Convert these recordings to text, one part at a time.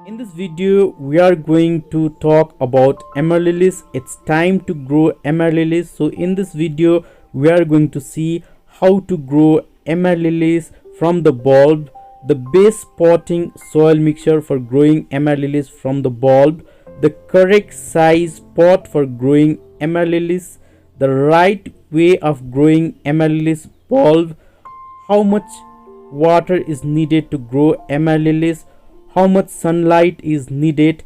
In this video, we are going to talk about Amaryllis. It's time to grow Amaryllis. So in this video, we are going to see how to grow Amaryllis from the bulb, the base potting soil mixture for growing Amaryllis from the bulb, the correct size pot for growing Amaryllis, the right way of growing Amaryllis bulb, how much water is needed to grow Amaryllis, how much sunlight is needed,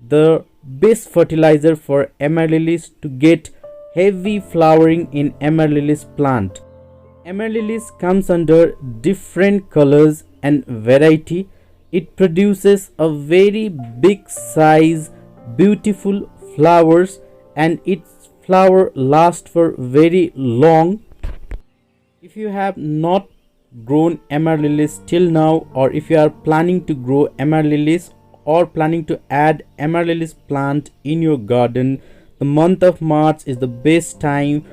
the best fertilizer for Amaryllis to get heavy flowering in Amaryllis plant. Amaryllis comes under different colors and variety. It produces a very big size, beautiful flowers, and its flower lasts for very long. If you have not grown Amaryllis till now, or if you are planning to grow Amaryllis or planning to add Amaryllis plant in your garden, the month of March is the best time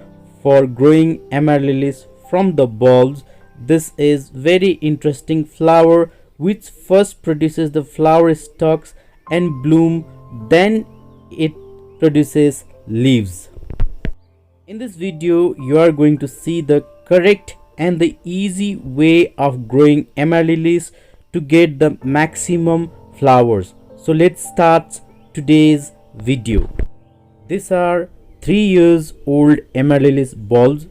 for growing Amaryllis from the bulbs. This is very interesting flower which first produces the flower stalks and bloom, then it produces leaves. In this video, you are going to see the correct and the easy way of growing Amaryllis to get the maximum flowers. So let's start today's video. These are 3 years old Amaryllis bulbs.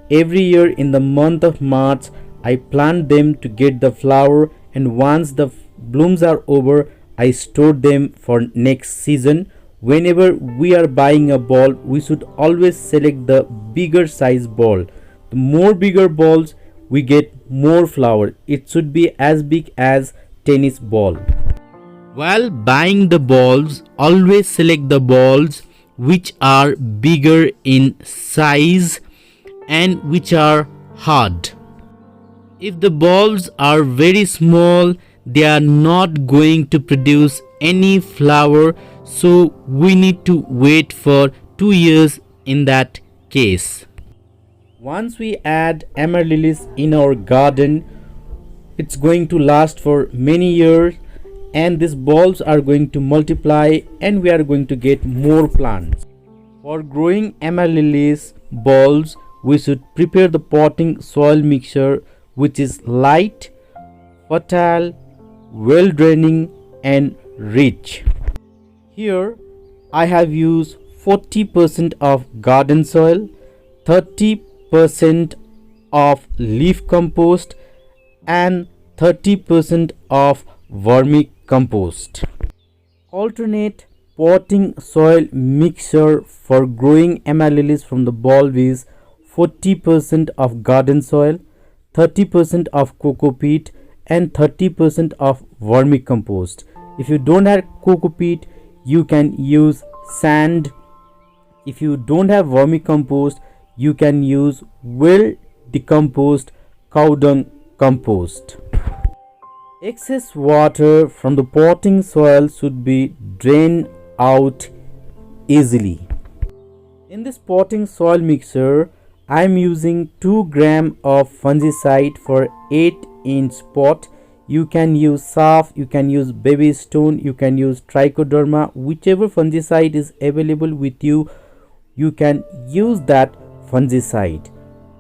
Every year in the month of March, I plant them to get the flower, and once the blooms are over, I store them for next season. Whenever we are buying a bulb, we should always select the bigger size bulb. The more bigger balls, we get more flower. It should be as big as tennis ball. While buying the balls, always select the balls which are bigger in size and which are hard. If the balls are very small, they are not going to produce any flower, so we need to wait for 2 years in that case. Once we add Amaryllis in our garden, it's going to last for many years, and these bulbs are going to multiply and we are going to get more plants. For growing Amaryllis bulbs, we should prepare the potting soil mixture which is light, fertile, well draining and rich. Here I have used 40% of garden soil, 30% of leaf compost and 30% of vermicompost. Alternate potting soil mixture for growing Amaryllis from the bulb is 40% of garden soil, 30% of coco peat and 30% of vermicompost. If you don't have coco peat, you can use sand. If you don't have vermicompost, you can use well decomposed cow dung compost. Excess water from the potting soil should be drained out easily. In this potting soil mixture, I am using 2 grams of fungicide for 8-inch pot. You can use SAF, you can use baby stone, you can use trichoderma, whichever fungicide is available with you, you can use that fungicide.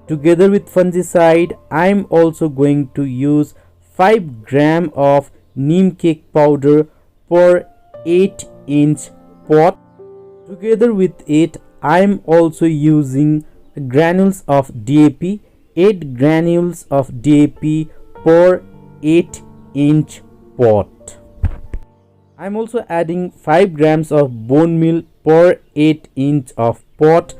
Together with fungicide, I am also going to use 5 grams of neem cake powder per 8-inch pot. Together with it, I am also using granules of DAP, 8 granules of DAP per 8-inch pot. I am also adding 5 grams of bone meal per 8-inch of pot.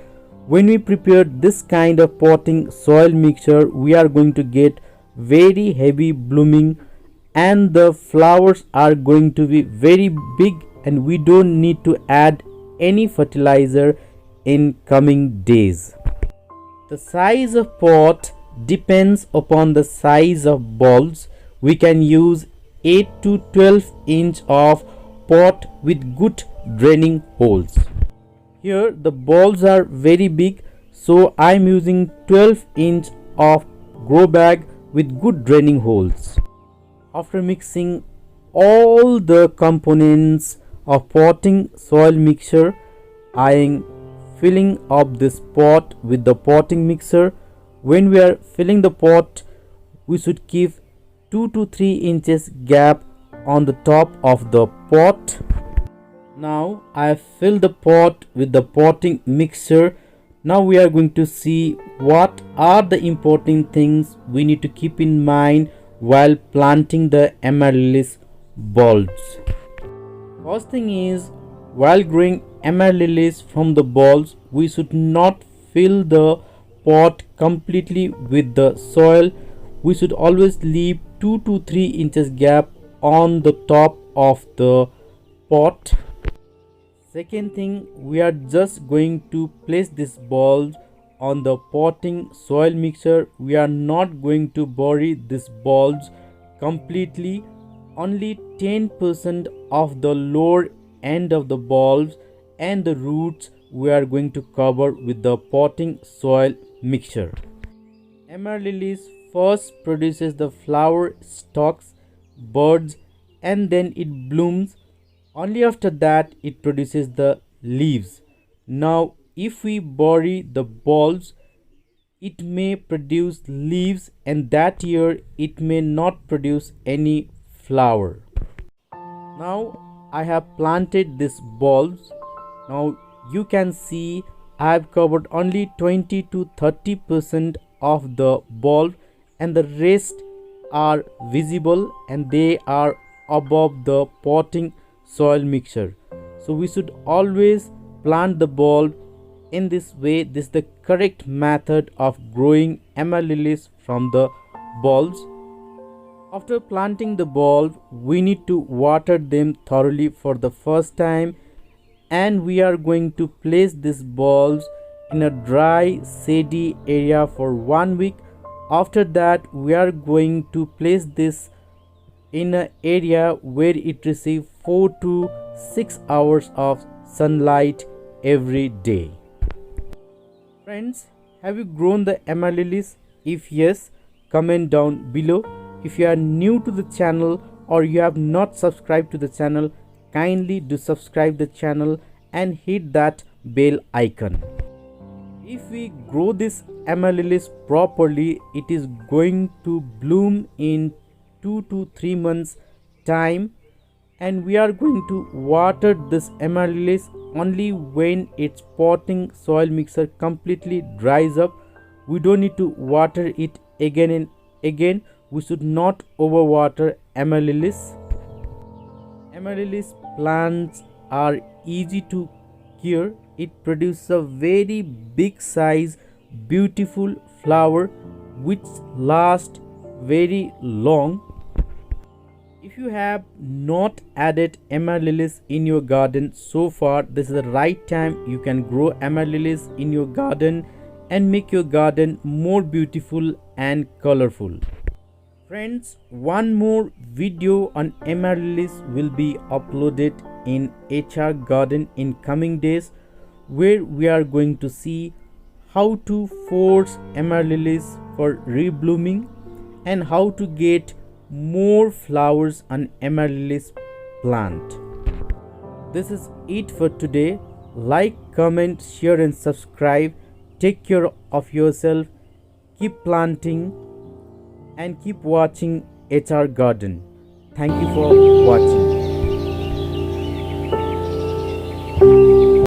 When we prepare this kind of potting soil mixture, we are going to get very heavy blooming and the flowers are going to be very big, and we don't need to add any fertilizer in coming days. The size of pot depends upon the size of bulbs. We can use 8 to 12 inch of pot with good draining holes. Here the bulbs are very big, so I am using 12-inch of grow bag with good draining holes. After mixing all the components of potting soil mixture. I am filling up this pot with the potting mixture. When we are filling the pot, we should keep 2 to 3 inches gap on the top of the pot. Now I have filled the pot with the potting mixture. Now we are going to see what are the important things we need to keep in mind while planting the amaryllis bulbs. First thing is, while growing amaryllis from the bulbs, we should not fill the pot completely with the soil. We should always leave 2 to 3 inches gap on the top of the pot. Second thing, we are just going to place this bulbs on the potting soil mixture. We are not going to bury this bulbs completely. Only 10% of the lower end of the bulbs and the roots we are going to cover with the potting soil mixture. Amaryllis first produces the flower stalks, buds, and then it blooms. Only after that it produces the leaves. Now if we bury the bulbs, it may produce leaves, and that year it may not produce any flower. Now I have planted these bulbs. Now you can see I have covered only 20 to 30% of the bulb, and the rest are visible and they are above the potting soil mixture. So we should always plant the bulb in this way. This is the correct method of growing amaryllis from the bulbs. After planting the bulb, we need to water them thoroughly for the first time, and we are going to place these bulbs in a dry shady area for 1 week. After that we are going to place this in an area where it receives 4 to 6 hours of sunlight every day. Friends, have you grown the amaryllis? If yes, comment down below. If you are new to the channel or you have not subscribed to the channel, kindly do subscribe the channel and hit that bell icon. If we grow this amaryllis properly, it is going to bloom in 2 to 3 months time, and we are going to water this amaryllis only when its potting soil mixture completely dries up. We don't need to water it again and again. We should not overwater amaryllis. Amaryllis plants are easy to care. It produces a very big size, beautiful flower which lasts very long. If you have not added amaryllis in your garden so far, this is the right time. You can grow amaryllis in your garden and make your garden more beautiful and colorful. Friends, one more video on amaryllis will be uploaded in HR Garden in coming days, where we are going to see how to force amaryllis for reblooming and how to get more flowers on amaryllis plant. This is it for today. Like, comment, share and subscribe. Take care of yourself. Keep planting and keep watching HR Garden. Thank you for watching.